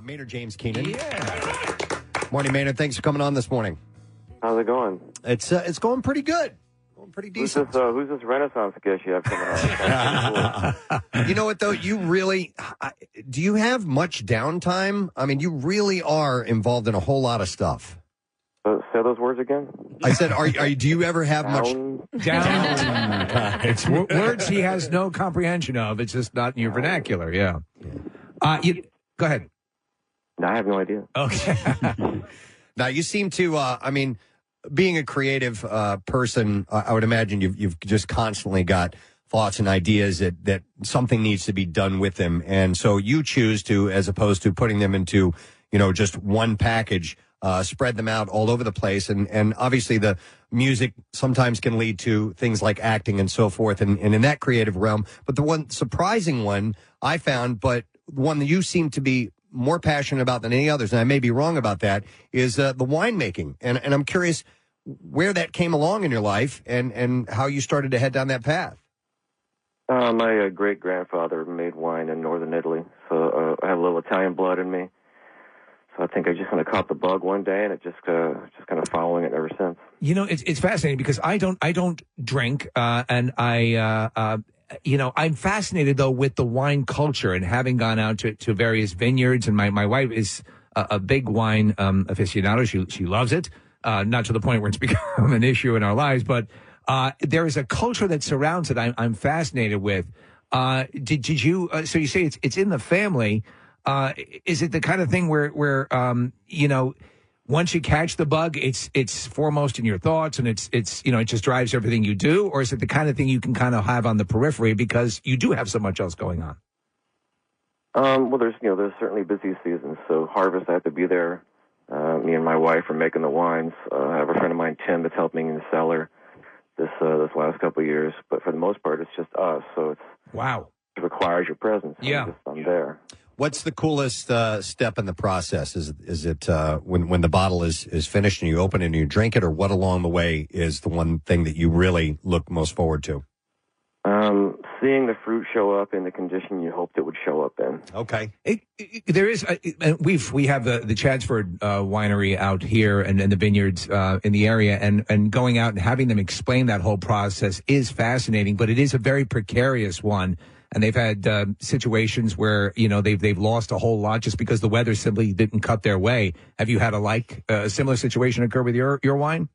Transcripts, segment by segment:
Maynard James Keenan. Yeah. Morning, Maynard. Thanks for coming on this morning. How's it going? It's going pretty good. Going pretty decent. Who's this Renaissance guest you have coming on? You know what, though? You really... do you have much downtime? I mean, you really are involved in a whole lot of stuff. Say those words again. I said, do you ever have much... Down. It's words he has no comprehension of. It's just not in your vernacular, yeah. Go ahead. No, I have no idea. Okay. Now, you seem to, being a creative person, I would imagine you've just constantly got thoughts and ideas that something needs to be done with them. And so you choose to, as opposed to putting them into, just one package, spread them out all over the place. And obviously the music sometimes can lead to things like acting and so forth and in that creative realm. But the one surprising one I found, but one that you seem to be more passionate about than any others, and I may be wrong about that, is the winemaking. And I'm curious where that came along in your life and how you started to head down that path. My great-grandfather made wine in northern Italy, so I have a little Italian blood in me. So I think I just kind of caught the bug one day, and it just kind of following it ever since. It's fascinating because I don't drink, and I'm fascinated, though, with the wine culture and having gone out to various vineyards. And my wife is a big wine aficionado. She loves it, not to the point where it's become an issue in our lives. But there is a culture that surrounds it I'm fascinated with. Did you so you say it's in the family. Is it the kind of thing where once you catch the bug, it's foremost in your thoughts and it just drives everything you do? Or is it the kind of thing you can kind of have on the periphery because you do have so much else going on? Well, there's certainly busy seasons. So harvest, I have to be there. Me and my wife are making the wines. I have a friend of mine, Tim, that's helping me in the cellar this last couple of years. But for the most part, it's just us. So it requires your presence. Yeah. I'm there. What's the coolest step in the process? Is it when the bottle is finished and you open it and you drink it, or what along the way is the one thing that you really look most forward to? Seeing the fruit show up in the condition you hoped it would show up in. Okay. There is we have the Chadsford winery out here and the vineyards in the area, and going out and having them explain that whole process is fascinating, but it is a very precarious one. And they've had situations where, they've lost a whole lot just because the weather simply didn't cut their way. Have you had a similar situation occur with your wine?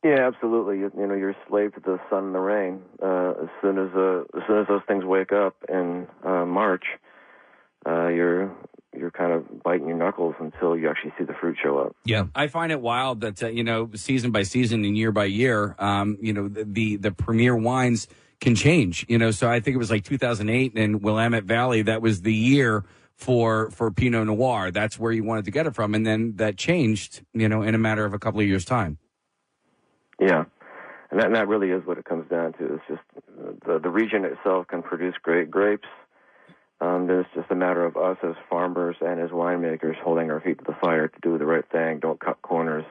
Yeah, absolutely. You're a slave to the sun and the rain. As soon as those things wake up in March, you're kind of biting your knuckles until you actually see the fruit show up. Yeah, I find it wild that season by season and year by year, the premier wines can change, so I think it was like 2008 in Willamette Valley. That was the year for Pinot Noir. That's where you wanted to get it from. And then that changed, in a matter of a couple of years' time. Yeah. And that really is what it comes down to. It's just the region itself can produce great grapes. Then it's just a matter of us as farmers and as winemakers holding our feet to the fire to do the right thing. Don't cut corners,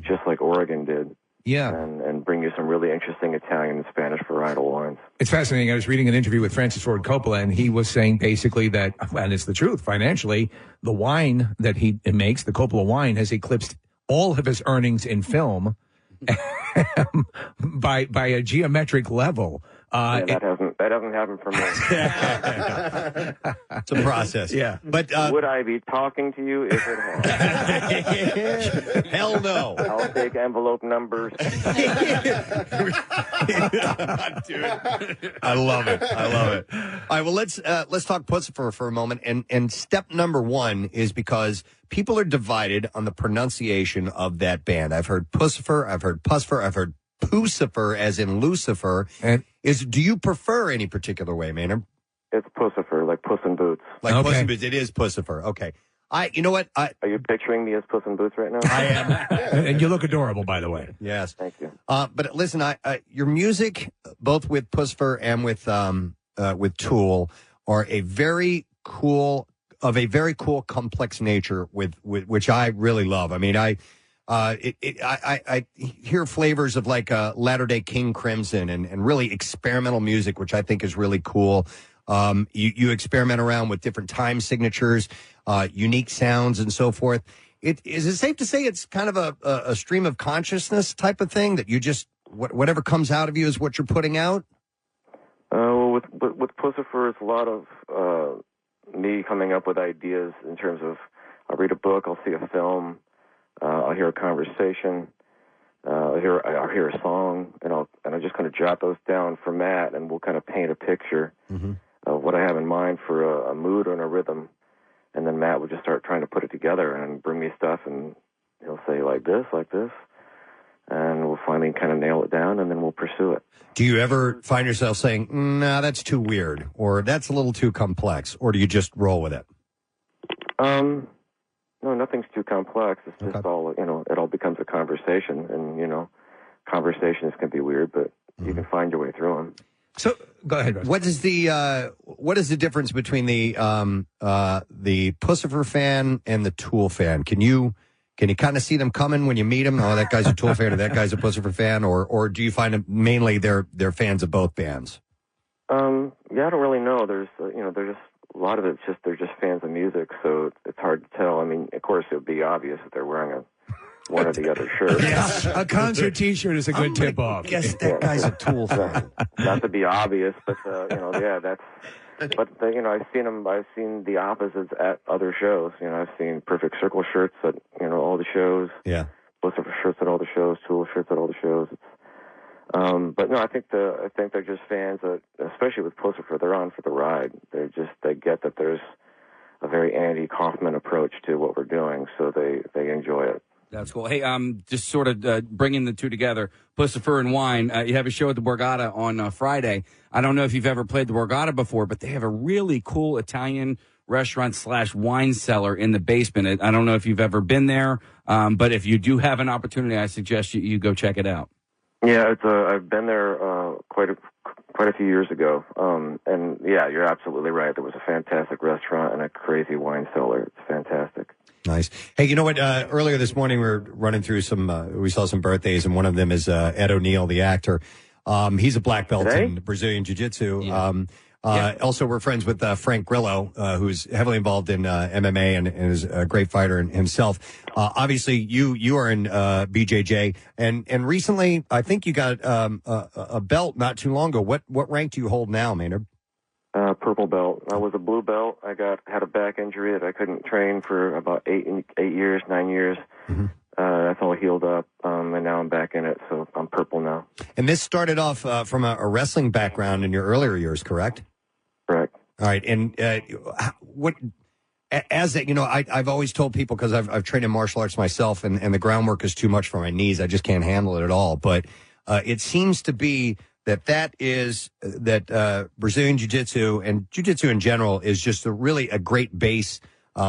just like Oregon did. Yeah. And bring you some really interesting Italian and Spanish varietal wines. It's fascinating. I was reading an interview with Francis Ford Coppola, and he was saying basically that, and it's the truth, financially, the wine that he makes, the Coppola wine, has eclipsed all of his earnings in film by a geometric level. That hasn't happened for me. It's a process. Yeah. But would I be talking to you if it had? Hell no. I'll take envelope numbers. Dude. I love it. All right, well, let's talk Puscifer for a moment. And step number one is because people are divided on the pronunciation of that band. I've heard Puscifer, I've heard Puscifer, I've heard Puscifer, as in Lucifer. And do you prefer any particular way, Maynard? It's Puscifer, like Puss in Boots. Like Puss in Boots. It is Puscifer. Okay. You know what? Are you picturing me as Puss in Boots right now? I am. And you look adorable, by the way. Yes. Thank you. But listen, your music, both with Puscifer and with Tool, are a very cool, complex nature with which I really love. I mean, I hear flavors of like Latter-day King Crimson and really experimental music, which I think is really cool. You experiment around with different time signatures, unique sounds, and so forth. Is it safe to say it's kind of a stream of consciousness type of thing that you just whatever comes out of you is what you're putting out? Well, with Puscifer, it's a lot of me coming up with ideas in terms of I'll read a book, I'll see a film, I'll hear a conversation, I'll hear a song, and I just kind of jot those down for Matt, and we'll kind of paint a picture of what I have in mind for a mood or a rhythm. And then Matt would just start trying to put it together and bring me stuff, and he'll say like this, and we'll finally kind of nail it down, and then we'll pursue it. Do you ever find yourself saying, nah, that's too weird, or that's a little too complex, or do you just roll with it? No, nothing's too complex. It's just all, it all becomes a conversation, and, conversations can be weird, but you can find your way through them. So go ahead, Russ. What is the difference between the Puscifer fan and the Tool fan? Can you kind of see them coming when you meet them? Oh, that guy's a Tool fan, or that guy's a Puscifer fan, or do you find them mainly they're fans of both bands? Yeah, I don't really know. There's there's just a lot of it's just they're just fans of music, so it's hard to tell. I mean, of course, it would be obvious if they're wearing one or the other shirt. Yeah, a concert T-shirt is a good tip-off. Yes, that guy's a Tool fan. Not to be obvious, but that's. But I've seen the opposites at other shows. I've seen Perfect Circle shirts at all the shows. Yeah. Puscifer shirts at all the shows. Tool shirts at all the shows. But no, I think they're just fans. Especially with Puscifer, they're on for the ride. They get that there's a very Andy Kaufman approach to what we're doing, so they enjoy it. That's cool. Hey, just sort of bringing the two together, Puscifer and Wine. You have a show at the Borgata on Friday. I don't know if you've ever played the Borgata before, but they have a really cool Italian restaurant / wine cellar in the basement. I don't know if you've ever been there, but if you do have an opportunity, I suggest you go check it out. Yeah, I've been there quite a few years ago, and yeah, you're absolutely right. There was a fantastic restaurant and a crazy wine cellar. It's fantastic. Nice. Hey, you know what? Earlier this morning, we were running through we saw some birthdays, and one of them is Ed O'Neill, the actor. He's a black belt in Brazilian Jiu-Jitsu. Yeah. Also, we're friends with Frank Grillo, who's heavily involved in MMA and is a great fighter himself. Obviously, you are in BJJ, and recently, I think you got a belt not too long ago. What rank do you hold now, Maynard? Purple belt. I was a blue belt. I had a back injury that I couldn't train for about 9 years. Mm-hmm. That's all healed up, and now I'm back in it, so I'm purple now. And this started off from a wrestling background in your earlier years, correct? Correct. All right, and I've always told people, because I've trained in martial arts myself, and the groundwork is too much for my knees. I just can't handle it at all. But it seems to be that Brazilian Jiu-Jitsu and Jiu-Jitsu in general is just a great base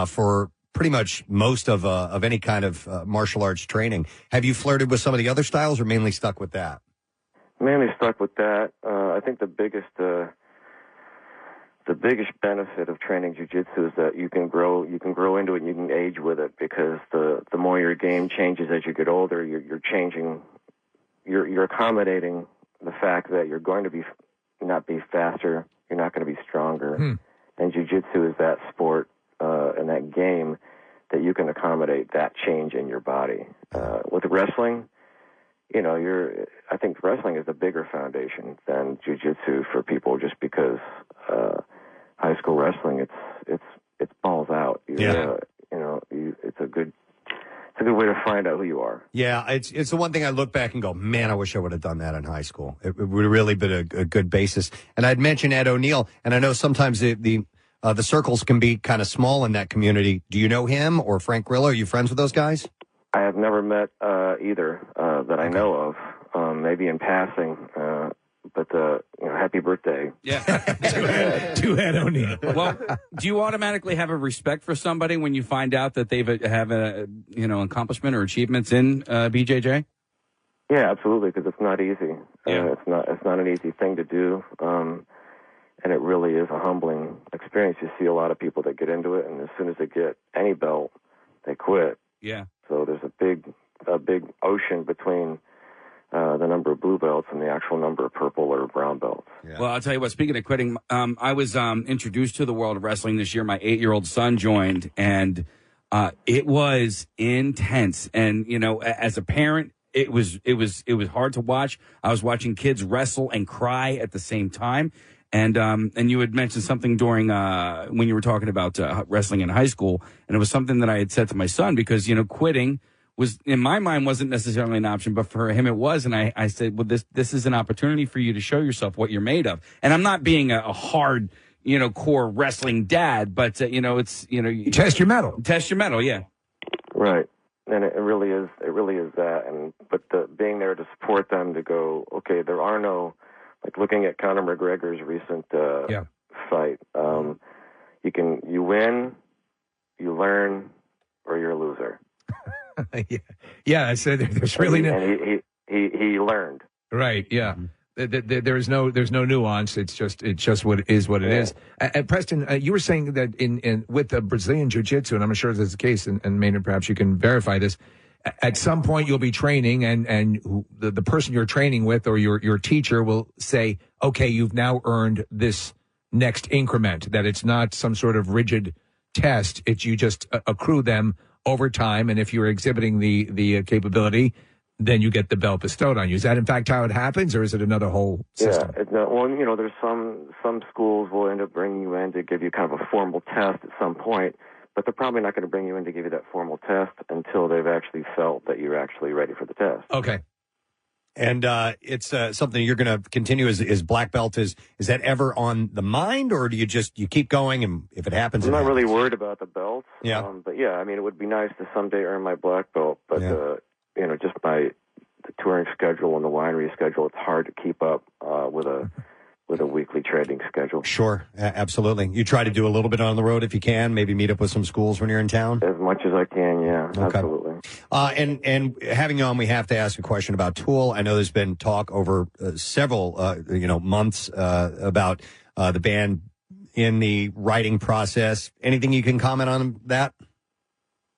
for pretty much most of any kind of martial arts training. Have you flirted with some of the other styles, or mainly stuck with that? Mainly stuck with that. I think the biggest benefit of training jiu-jitsu is that you can grow into it and you can age with it, because the more your game changes as you get older, you're changing, you're accommodating the fact that you're going to not be faster, you're not going to be stronger. And jiu-jitsu is that sport and that game that you can accommodate that change in your body. With wrestling, I think wrestling is a bigger foundation than jiu-jitsu for people, just because high school wrestling, it's balls out. It's a good way to find out who you are. Yeah, it's the one thing I look back and go, man, I wish I would have done that in high school. It would have really been a good basis. And I'd mentioned Ed O'Neill, and I know sometimes the circles can be kind of small in that community. Do you know him or Frank Grillo? Are you friends with those guys? I have never met either that I know of. Maybe in passing, but happy birthday. Yeah, to Ed O'Neill. Well, do you automatically have a respect for somebody when you find out that they have a accomplishment or achievements in BJJ? Yeah, absolutely, because it's not easy. Yeah. It's not an easy thing to do, and it really is a humbling experience. You see a lot of people that get into it, and as soon as they get any belt, they quit. Yeah. So there's a big ocean between the number of blue belts and the actual number of purple or brown belts. Yeah. Well, I'll tell you what, speaking of quitting, I was introduced to the world of wrestling this year. My 8-year-old son joined, and it was intense. And, you know, as a parent, it was hard to watch. I was watching kids wrestle and cry at the same time. And you had mentioned something during when you were talking about wrestling in high school, and it was something that I had said to my son because, you know, quitting was, in my mind, wasn't necessarily an option, but for him it was. And I said, well, this is an opportunity for you to show yourself what you're made of. And I'm not being a hard, you know, core wrestling dad, but, you know, it's, you know. You test your mettle. Test your mettle, yeah. Right. And it really is that. But being there to support them to go, okay, there are no, like looking at Conor McGregor's recent fight, you win, you learn, or you're a loser. Yeah. So there's really and he learned. Right. Yeah. There's no nuance. It's just what it is. And Preston, you were saying that in with the Brazilian Jiu Jitsu, and I'm sure this is the case, and Maynard, perhaps you can verify this. At some point, you'll be training, and the person you're training with or your teacher will say, "Okay, you've now earned this next increment." That it's not some sort of rigid test. It's you just accrue them over time, and if you're exhibiting the capability, then you get the belt bestowed on you. Is that in fact how it happens, or is it another whole system? Yeah, well, you know, there's some schools will end up bringing you in to give you kind of a formal test at some point, but they're probably not going to bring you in to give you that formal test until they've actually felt that you're actually ready for the test. Okay. And it's something you're going to continue as black belt. Is that ever on the mind, or do you keep going, and if it happens, I'm not really worried about the belts. Yeah. But yeah, I mean, it would be nice to someday earn my black belt, but you know, just by the touring schedule and the winery schedule, it's hard to keep up with a weekly training schedule. Sure, absolutely. You try to do a little bit on the road if you can. Maybe meet up with some schools when you're in town. As much as I can, yeah, okay. Absolutely. And having you on, we have to ask a question about Tool. I know there's been talk over several months about the band in the writing process. Anything you can comment on that?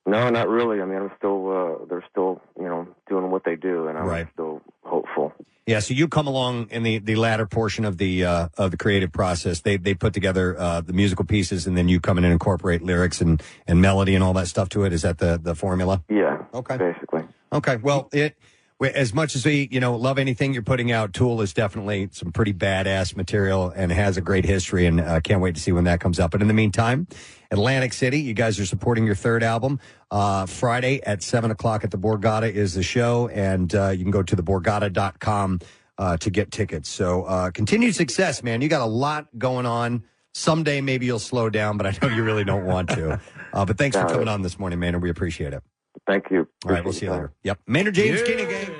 No, not really. I mean, they're still, you know, doing what they do, and I'm still hopeful. Yeah, so you come along in the latter portion of the creative process. They put together the musical pieces, and then you come in and incorporate lyrics and melody and all that stuff to it. Is that the formula? Yeah. Okay. Basically. Okay. Well, as much as we, love anything you're putting out, Tool is definitely some pretty badass material and has a great history, and can't wait to see when that comes out. But in the meantime, Atlantic City, you guys are supporting your third album. Friday at 7:00 at the Borgata is the show, and you can go to theborgata.com to get tickets. So continued success, man. You got a lot going on. Someday maybe you'll slow down, but I know you really don't want to. But thanks for coming on this morning, Maynard. We appreciate it. Thank you. All right, we'll see you later. Yep. Maynard James Keenan, gang.